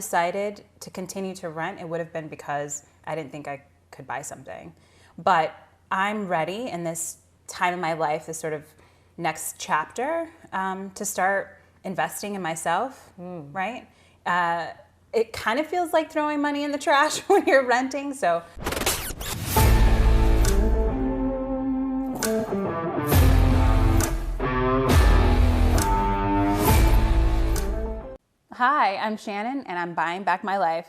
Decided to continue to rent, it would have been because I didn't think I could buy something. But I'm ready in this time in my life, this sort of next chapter, to start investing in myself, right? It kind of feels like throwing money in the trash when you're renting, so. Hi, I'm Shannon and I'm buying back my life.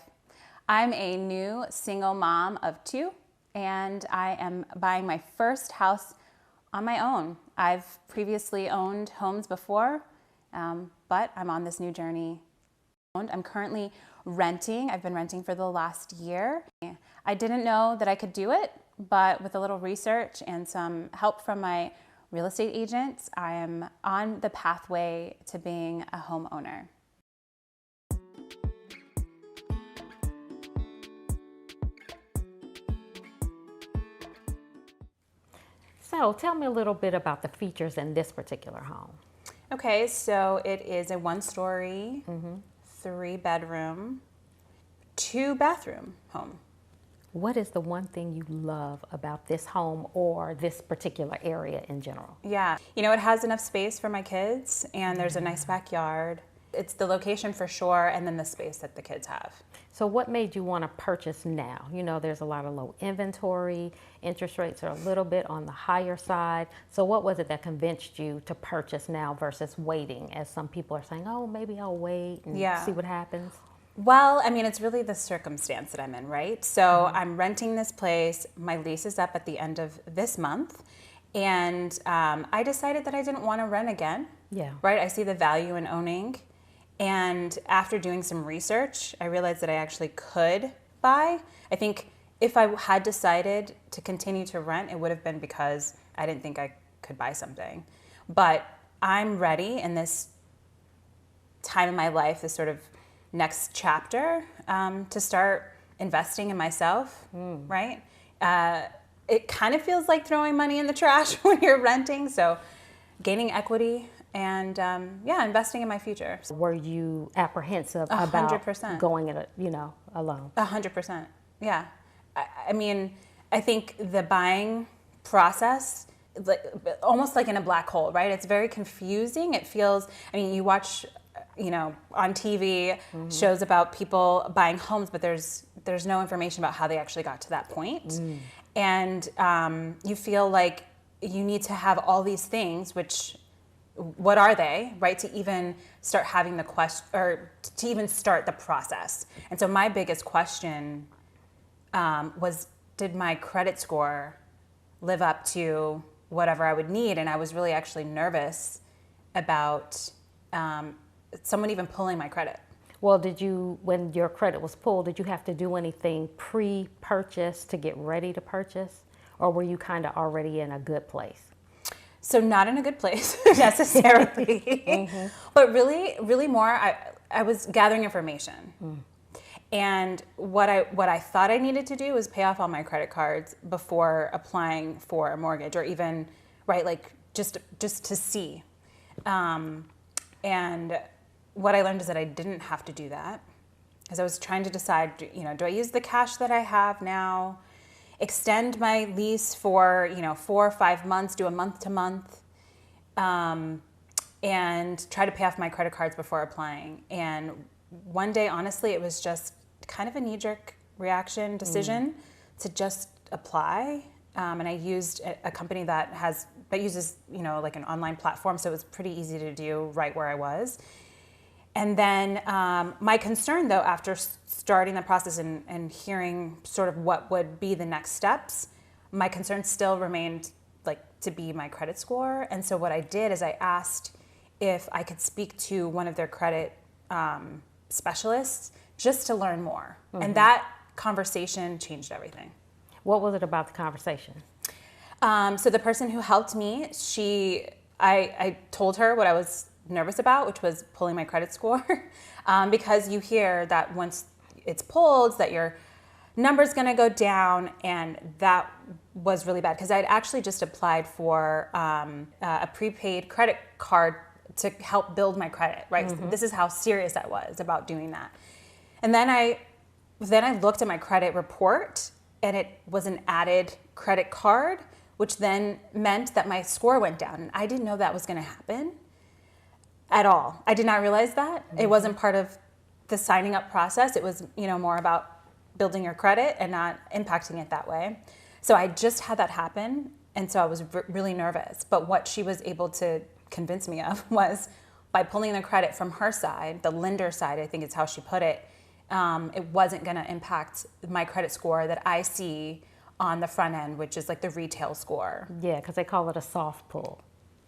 I'm a new single mom of two and I am buying my first house on my own. I've previously owned homes before, but I'm on this new journey. I'm currently renting. I've been renting for the last year. I didn't know that I could do it, but with a little research and some help from my real estate agents, I am on the pathway to being a homeowner. So tell me a little bit about the features in this particular home. Okay, so it is a one-story, 3-bedroom, 2-bathroom home. What is the one thing you love about this home or this particular area in general? Yeah, you know, it has enough space for my kids and there's a nice backyard. It's the location for sure, and then the space that the kids have. So what made you want to purchase now? You know, there's a lot of low inventory, interest rates are a little bit on the higher side. So what was it that convinced you to purchase now versus waiting, as some people are saying, oh, maybe I'll wait and see what happens? Well, I mean, it's really the circumstance that I'm in, right? So I'm renting this place. My lease is up at the end of this month. And I decided that I didn't want to rent again. Yeah. Right? I see the value in owning. And after doing some research, I realized that I actually could buy. I think if I had decided to continue to rent, it would have been because I didn't think I could buy something. But I'm ready in this time in my life, this sort of next chapter, to start investing in myself, right? It kind of feels like throwing money in the trash when you're renting. So gaining equity and investing in my future. Were you apprehensive 100%. about going it, alone? 100%. Yeah. I mean, I think the buying process, almost like in a black hole, right? It's very confusing. It feels, I mean, you watch, on TV shows about people buying homes, but there's no information about how they actually got to that point. And you feel like you need to have all these things, which, what are they, right, to even start having the question, or to even start the process. And so my biggest question was, did my credit score live up to whatever I would need? And I was really actually nervous about someone even pulling my credit. Well, when your credit was pulled, did you have to do anything pre-purchase to get ready to purchase? Or were you kind of already in a good place? So not in a good place necessarily, but really more, I was gathering information. And what I thought I needed to do was pay off all my credit cards before applying for a mortgage, or even, right, like just to see. And what I learned is that I didn't have to do that, because I was trying to decide, do I use the cash that I have now, extend my lease for 4 or 5 months, do a month to month, and try to pay off my credit cards before applying. And one day, honestly, it was just kind of a knee-jerk reaction decision to just apply. And I used a company that uses like an online platform, so it was pretty easy to do right where I was. And then my concern, though, after starting the process and hearing sort of what would be the next steps, my concern still remained to be my credit score. And so what I did is I asked if I could speak to one of their credit specialists just to learn more. And that conversation changed everything. What was it about the conversation? So the person who helped me, I told her what I was nervous about, which was pulling my credit score, because you hear that once it's pulled, that your number's going to go down, and that was really bad, because I'd actually just applied for a prepaid credit card to help build my credit, right? This is how serious I was about doing that. And then I looked at my credit report, and it was an added credit card, which then meant that my score went down. And I didn't know that was going to happen at all. I did not realize that. It wasn't part of the signing up process. It was, more about building your credit and not impacting it that way. So I just had that happen. And so I was really nervous. But what she was able to convince me of was by pulling the credit from her side, the lender side, I think is how she put it, it wasn't going to impact my credit score that I see on the front end, which is like the retail score. Yeah, because they call it a soft pull.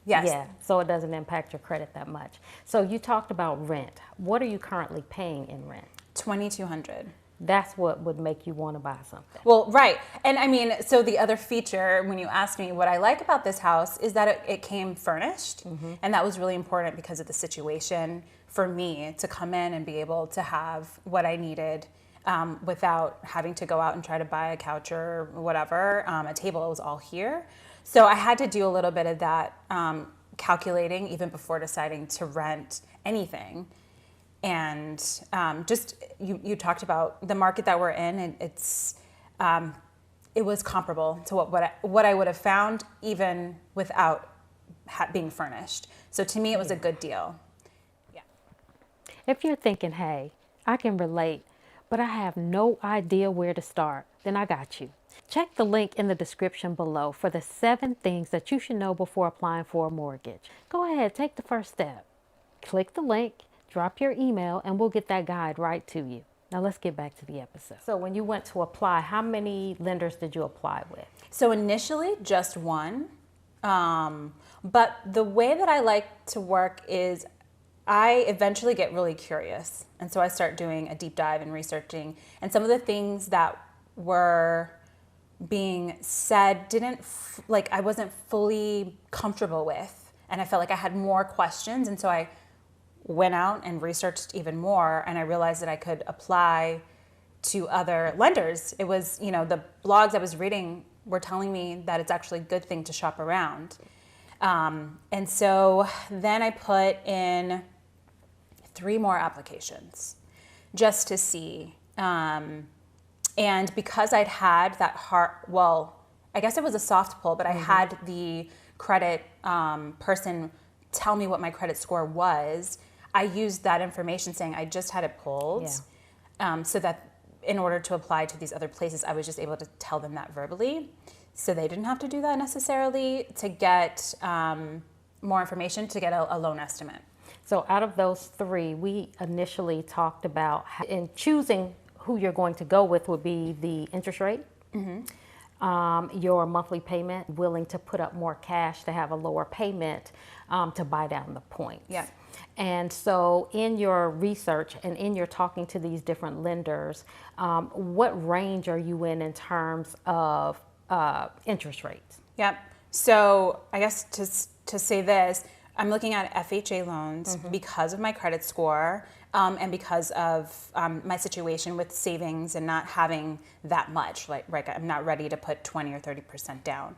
Yes. Yeah, so it doesn't impact your credit that much. So you talked about rent. What are you currently paying in rent? $2,200. That's what would make you want to buy something. Well, right. And I mean, so the other feature, when you ask me what I like about this house, is that it came furnished. And that was really important because of the situation for me to come in and be able to have what I needed without having to go out and try to buy a couch or whatever, a table. It was all here. So I had to do a little bit of that calculating even before deciding to rent anything. And just you talked about the market that we're in, and it was comparable to what I would have found even without being furnished. So to me, it was a good deal. Yeah. If you're thinking, hey, I can relate, but I have no idea where to start, then I got you. Check the link in the description below for the 7 things that you should know before applying for a mortgage. Go ahead, take the first step. Click the link, drop your email, and we'll get that guide right to you. Now let's get back to the episode. So when you went to apply, how many lenders did you apply with? So initially, just one. But the way that I like to work is I eventually get really curious. And so I start doing a deep dive and researching. And some of the things that were being said I wasn't fully comfortable with. And I felt like I had more questions. And so I went out and researched even more, and I realized that I could apply to other lenders. It was, the blogs I was reading were telling me that it's actually a good thing to shop around. And so then I put in 3 more applications just to see. And because I'd had that I guess it was a soft pull, but I had the credit person tell me what my credit score was. I used that information saying I just had it pulled, so that in order to apply to these other places, I was just able to tell them that verbally. So they didn't have to do that necessarily to get more information to get a loan estimate. So out of those 3, we initially talked about in choosing who you're going to go with would be the interest rate, your monthly payment, willing to put up more cash to have a lower payment to buy down the points. Yeah. And so in your research and in your talking to these different lenders, what range are you in terms of interest rates? Yep. So I guess to say this, I'm looking at FHA loans because of my credit score and because of my situation with savings and not having that much. Like I'm not ready to put 20 or 30% down.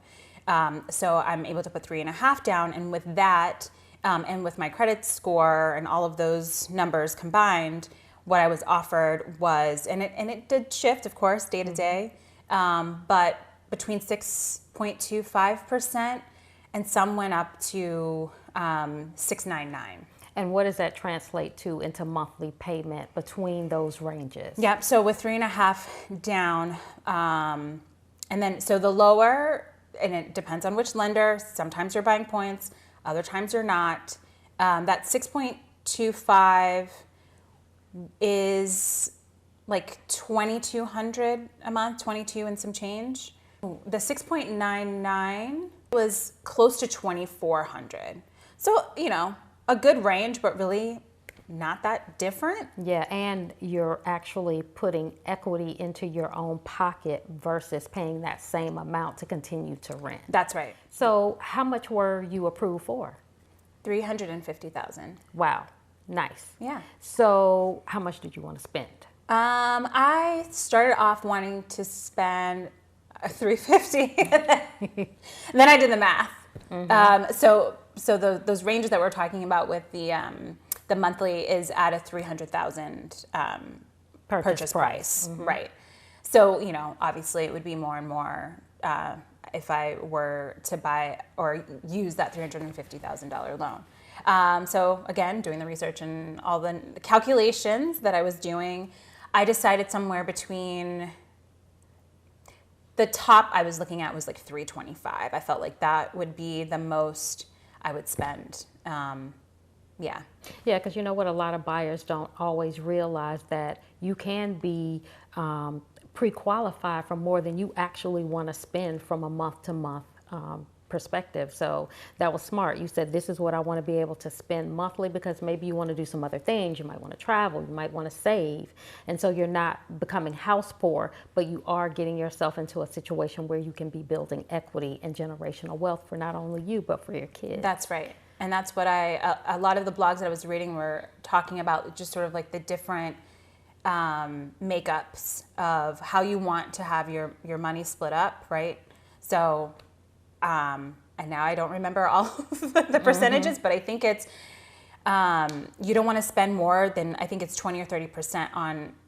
So I'm able to put 3.5 down, and with that, and with my credit score and all of those numbers combined, what I was offered was, and it did shift, of course, day to day, but between 6.25% and some went up to 6.99. And what does that translate to into monthly payment between those ranges? Yep. So with 3.5 down, and then so the lower, and it depends on which lender. Sometimes you're buying points, other times you're not. That 6.25 is like $2,200 a month, 22 and some change. The 6.99 was close to $2,400. So, a good range, but really not that different. Yeah, and you're actually putting equity into your own pocket versus paying that same amount to continue to rent. That's right. So how much were you approved for? $350,000. Wow, nice. Yeah. So how much did you want to spend? I started off wanting to spend $350, and then I did the math. So those ranges that we're talking about with the monthly is at a $300,000 purchase price. Right. So, obviously it would be more and more if I were to buy or use that $350,000 loan. So again, doing the research and all the calculations that I was doing, I decided somewhere between the top I was looking at was like 325. I felt like that would be the most I would spend. Yeah, because you know what, a lot of buyers don't always realize that you can be pre-qualified for more than you actually want to spend from a month-to-month perspective. So that was smart. You said, this is what I want to be able to spend monthly, because maybe you want to do some other things. You might want to travel, you might want to save. And so you're not becoming house poor, but you are getting yourself into a situation where you can be building equity and generational wealth for not only you, but for your kids. That's right. And that's what a lot of the blogs that I was reading were talking about, just sort of like the different makeups of how you want to have your money split up, right? So, and now I don't remember all of the percentages, but I think it's, you don't want to spend more than, I think it's 20 or 30%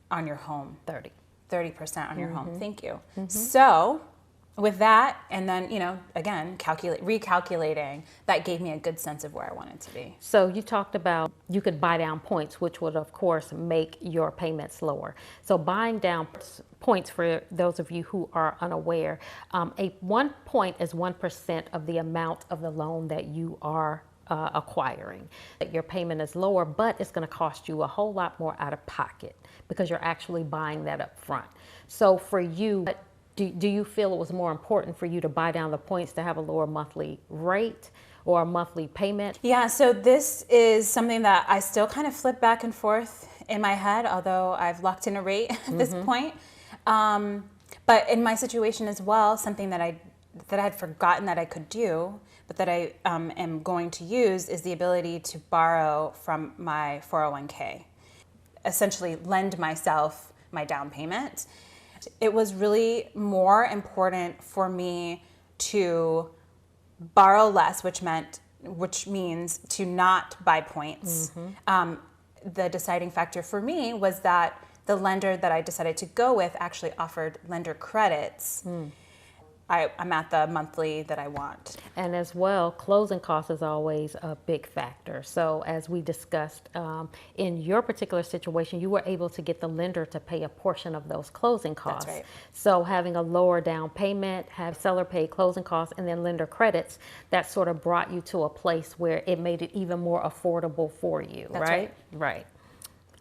on your home. 30% on your home. Thank you. So with that, and then, again, recalculating, that gave me a good sense of where I wanted to be. So you talked about you could buy down points, which would, of course, make your payments lower. So buying down points, for those of you who are unaware, 1 point is 1% of the amount of the loan that you are acquiring. Your payment is lower, but it's going to cost you a whole lot more out of pocket because you're actually buying that up front. So for you, do you feel it was more important for you to buy down the points to have a lower monthly rate or a monthly payment? Yeah, so this is something that I still kind of flip back and forth in my head, although I've locked in a rate at this point. But in my situation as well, something that I had forgotten that I could do, but that I am going to use, is the ability to borrow from my 401k, essentially lend myself my down payment. It was really more important for me to borrow less, which means to not buy points. The deciding factor for me was that the lender that I decided to go with actually offered lender credits. I'm at the monthly that I want. And as well, closing costs is always a big factor. So as we discussed, in your particular situation, you were able to get the lender to pay a portion of those closing costs. That's right. So having a lower down payment, have seller pay closing costs, and then lender credits, that sort of brought you to a place where it made it even more affordable for you, That's right? Right.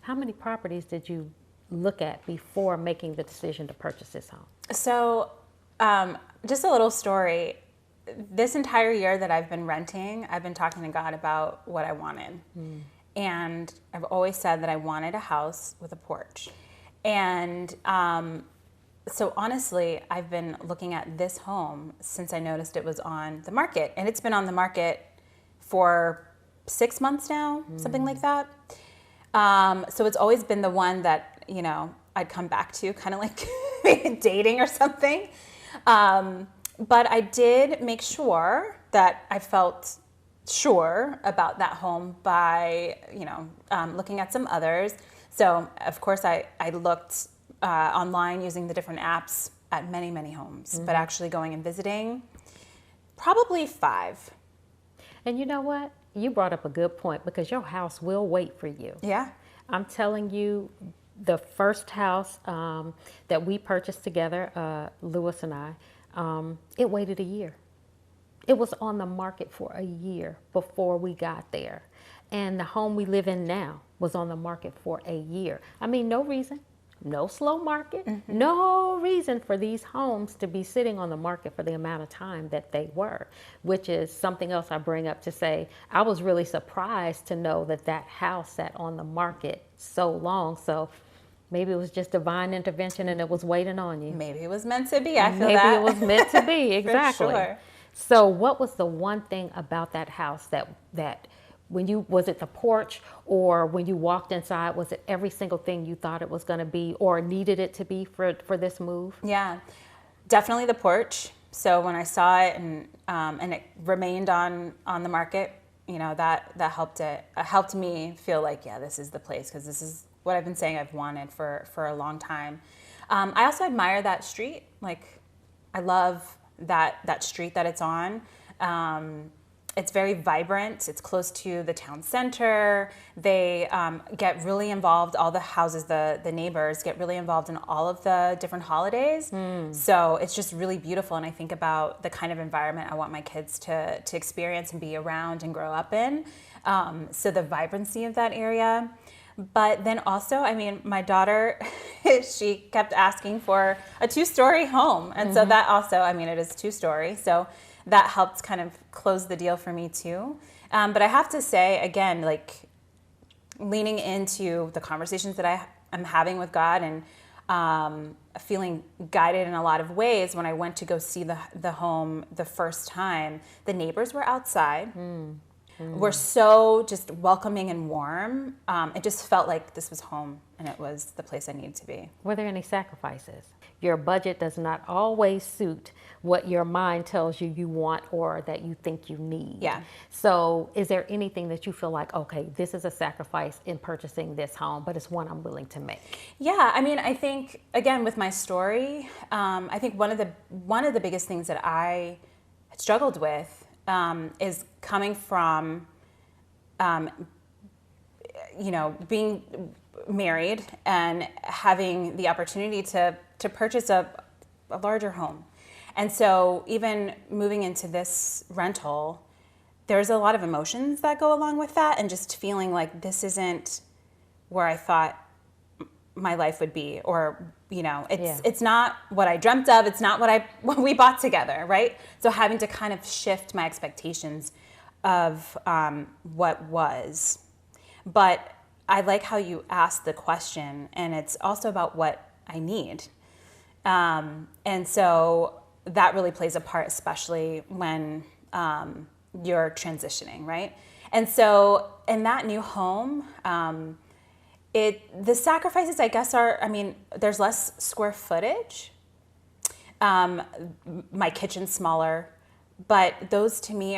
How many properties did you look at before making the decision to purchase this home? So, just a little story. This entire year that I've been renting, I've been talking to God about what I wanted. And I've always said that I wanted a house with a porch. And so honestly, I've been looking at this home since I noticed it was on the market. And it's been on the market for 6 months now, something like that. So it's always been the one that, I'd come back to, kind of like dating or something. But I did make sure that I felt sure about that home by, looking at some others. So of course I looked online using the different apps at many, many homes, but actually going and visiting, probably 5. And you know what? You brought up a good point, because your house will wait for you. Yeah. I'm telling you, the first house that we purchased together, Lewis and I, it waited a year. It was on the market for a year before we got there. And the home we live in now was on the market for a year. I mean, no reason, no slow market, no reason for these homes to be sitting on the market for the amount of time that they were, which is something else I bring up to say, I was really surprised to know that that house sat on the market so long. So maybe it was just divine intervention and it was waiting on you. Maybe it was meant to be. I feel Maybe that. it was meant to be. Exactly. For sure. So what was the one thing about that house that when was it the porch, or when you walked inside, was it every single thing you thought it was going to be or needed it to be for this move? Yeah, definitely the porch. So when I saw it and it remained on the market, that helped me feel like, yeah, this is the place, because this is what I've been saying I've wanted for a long time. I also admire that street. Like, I love that street that it's on. It's very vibrant. It's close to the town center. They get really involved. All the houses, the neighbors get really involved in all of the different holidays. So it's just really beautiful. And I think about the kind of environment I want my kids to experience and be around and grow up in. So the vibrancy of that area. But then also, I mean, my daughter, she kept asking for a 2-story home. And so that also, I mean, it is 2-story. So that helped kind of close the deal for me too. But I have to say, again, like, leaning into the conversations that I am having with God and feeling guided in a lot of ways. When I went to go see the home the first time, the neighbors were outside. Were so just welcoming and warm. It just felt like this was home and it was the place I needed to be. Were there any sacrifices? Your budget does not always suit what your mind tells you you want or that you think you need. Yeah. So is there anything that you feel like, okay, this is a sacrifice in purchasing this home, but it's one I'm willing to make? Yeah, I mean, I think, again, with my story, I think one of the biggest things that I struggled with is coming from, being married and having the opportunity to purchase a larger home. And so even moving into this rental, there's a lot of emotions that go along with that, and just feeling like this isn't where I thought my life would be, or it's not what I dreamt of. It's not what we bought together, right? So having to kind of shift my expectations of what was. But I like how you asked the question, and it's also about what I need. And so that really plays a part, especially when you're transitioning, right? And so in that new home, the sacrifices, I guess, are, I mean, there's less square footage. My kitchen's smaller, but those to me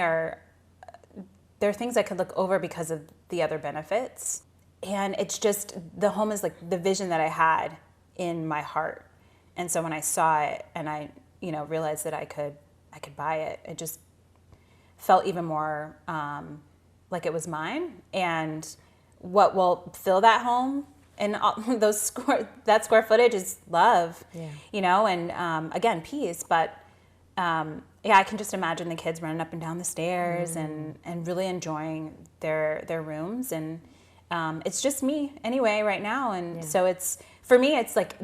they're things I could look over because of the other benefits. And it's just, the home is like the vision that I had in my heart. And so when I saw it and I, realized that I could buy it, it just felt even more like it was mine. And what will fill that home and all that square footage is love, and again, peace. But I can just imagine the kids running up and down the stairs and really enjoying their rooms. And it's just me anyway right now. And so it's, for me, it's like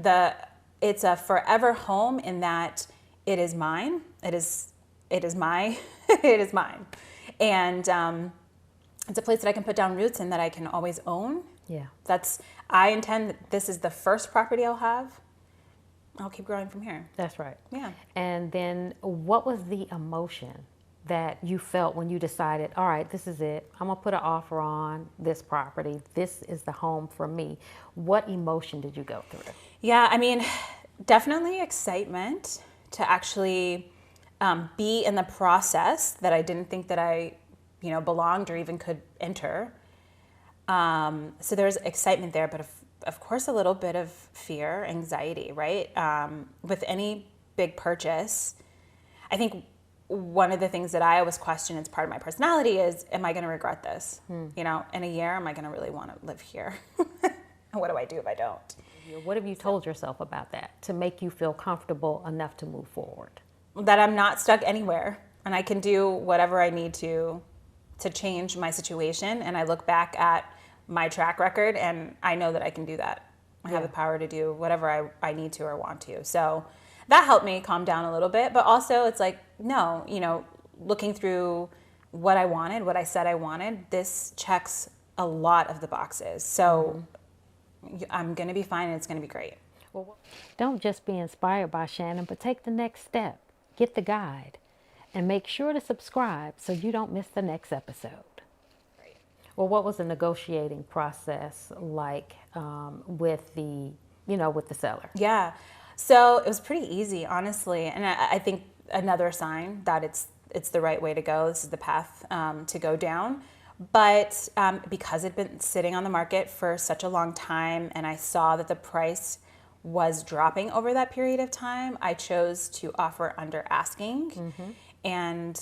it's a forever home in that it is mine. It is my, it is mine. And it's a place that I can put down roots and that I can always own. Yeah. I intend that this is the first property I'll have. I'll keep growing from here. That's right. Yeah. And then what was the emotion that you felt when you decided, all right, this is it. I'm going to put an offer on this property. This is the home for me. What emotion did you go through? Yeah, I mean, definitely excitement to actually be in the process that I didn't think that I belonged or even could enter. So there's excitement there, but of course a little bit of fear, anxiety, right? With any big purchase, I think one of the things that I always question as part of my personality is, am I going to regret this? In a year, am I going to really want to live here? And what do I do if I don't? What have you told yourself about that to make you feel comfortable enough to move forward? That I'm not stuck anywhere and I can do whatever I need to change my situation. And I look back at my track record and I know that I can do that. I have the power to do whatever I need to or want to. So that helped me calm down a little bit. But also it's like, no, looking through what I wanted, what I said I wanted, this checks a lot of the boxes. So I'm going to be fine and it's going to be great. Don't just be inspired by Shannon, but take the next step. Get the guide and make sure to subscribe so you don't miss the next episode. Right. Well, what was the negotiating process like with the seller? Yeah. So it was pretty easy, honestly. And I think another sign that it's the right way to go, this is the path to go down, But because it'd been sitting on the market for such a long time and I saw that the price was dropping over that period of time, I chose to offer under asking. And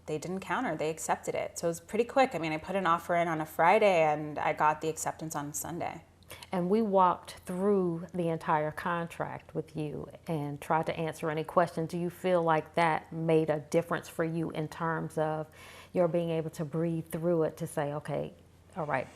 they didn't counter, they accepted it. So it was pretty quick. I mean, I put an offer in on a Friday and I got the acceptance on Sunday. And we walked through the entire contract with you and tried to answer any questions. Do you feel like that made a difference for you in terms of your being able to breathe through it to say, okay, all right,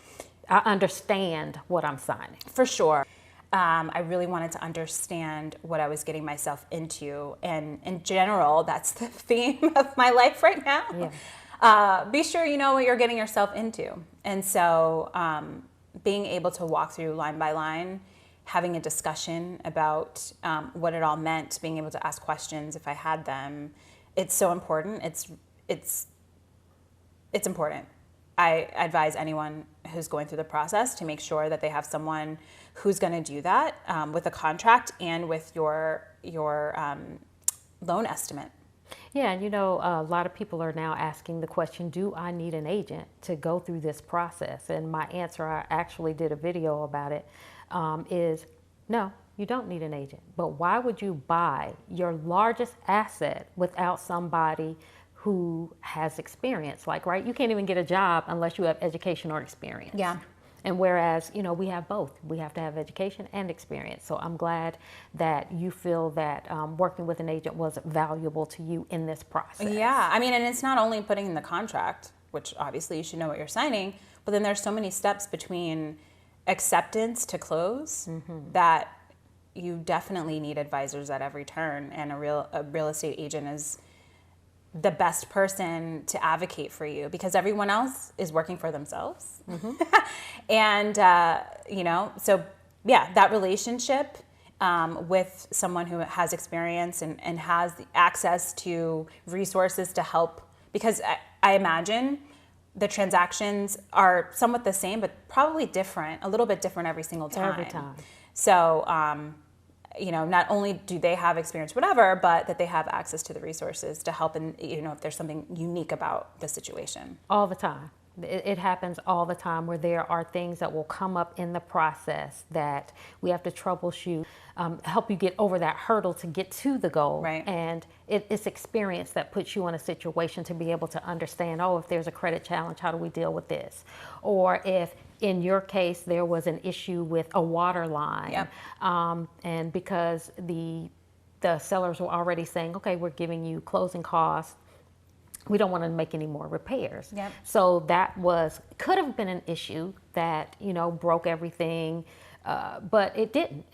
I understand what I'm signing? For sure. I really wanted to understand what I was getting myself into. And in general, that's the theme of my life right now. Yeah. Be sure you know what you're getting yourself into. And so being able to walk through line by line, having a discussion about what it all meant, being able to ask questions if I had them, it's so important. It's important. I advise anyone who's going through the process to make sure that they have someone who's going to do that with a contract and with your loan estimate. Yeah, and a lot of people are now asking the question, do I need an agent to go through this process? And my answer, I actually did a video about it, is no, you don't need an agent. But why would you buy your largest asset without somebody who has experience? Like, right, you can't even get a job unless you have education or experience. Yeah. And whereas, we have both. We have to have education and experience. So I'm glad that you feel that working with an agent was valuable to you in this process. Yeah, I mean, and it's not only putting in the contract, which obviously you should know what you're signing, but then there's so many steps between acceptance to close that you definitely need advisors at every turn, and a real estate agent is the best person to advocate for you because everyone else is working for themselves. And, so yeah, that relationship with someone who has experience and has the access to resources to help, because I imagine the transactions are somewhat the same, but probably different, a little bit different every single time. Every time. So, not only do they have experience, whatever, but that they have access to the resources to help in, if there's something unique about the situation. All the time. It happens all the time where there are things that will come up in the process that we have to troubleshoot, help you get over that hurdle to get to the goal. Right. And it's experience that puts you in a situation to be able to understand, if there's a credit challenge, how do we deal with this? Or if in your case, there was an issue with a water line. Yep. And because the sellers were already saying, okay, we're giving you closing costs, we don't want to make any more repairs. Yep. So that could have been an issue that, broke everything, but it didn't.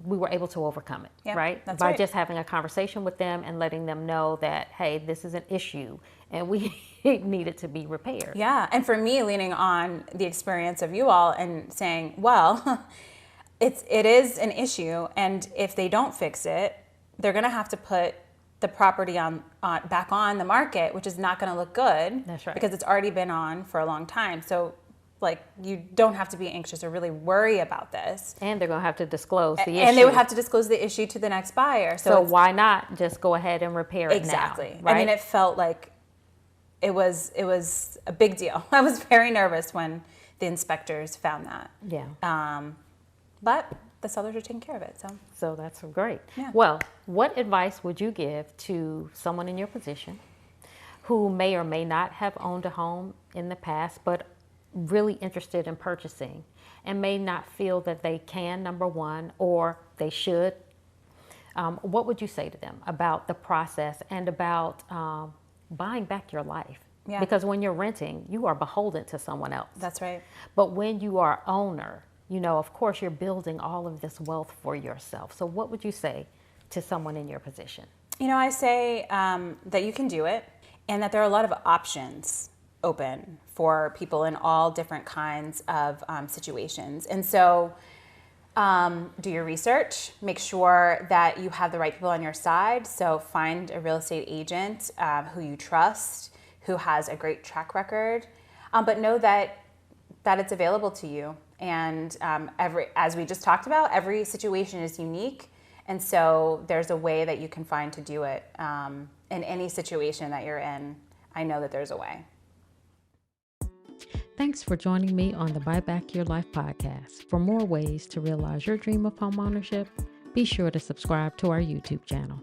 We were able to overcome it, Yep, right? that's By right. just having a conversation with them and letting them know that, hey, this is an issue and we need it to be repaired. Yeah, and for me, leaning on the experience of you all and saying, well, it is an issue, and if they don't fix it, they're going to have to put the property back on the market, which is not going to look good. That's right. Because it's already been on for a long time. So, you don't have to be anxious or really worry about this. And they're going to have to disclose the issue. And they would have to disclose the issue to the next buyer. So why not just go ahead and repair it exactly. now? Right? I mean, it felt like it was a big deal. I was very nervous when the inspectors found that. Yeah. But the sellers are taking care of it. So that's great. Yeah. Well, what advice would you give to someone in your position who may or may not have owned a home in the past, but really interested in purchasing and may not feel that they can, number one, or they should? What would you say to them about the process and about buying back your life? Yeah. Because when you're renting, you are beholden to someone else. That's right. But when you are owner, of course, you're building all of this wealth for yourself. So what would you say to someone in your position? I say that you can do it and that there are a lot of options open for people in all different kinds of situations. And so do your research, make sure that you have the right people on your side. So find a real estate agent who you trust, who has a great track record, but know that it's available to you. And as we just talked about, every situation is unique. And so there's a way that you can find to do it in any situation that you're in. I know that there's a way. Thanks for joining me on the Buy Back Your Life podcast. For more ways to realize your dream of homeownership, be sure to subscribe to our YouTube channel.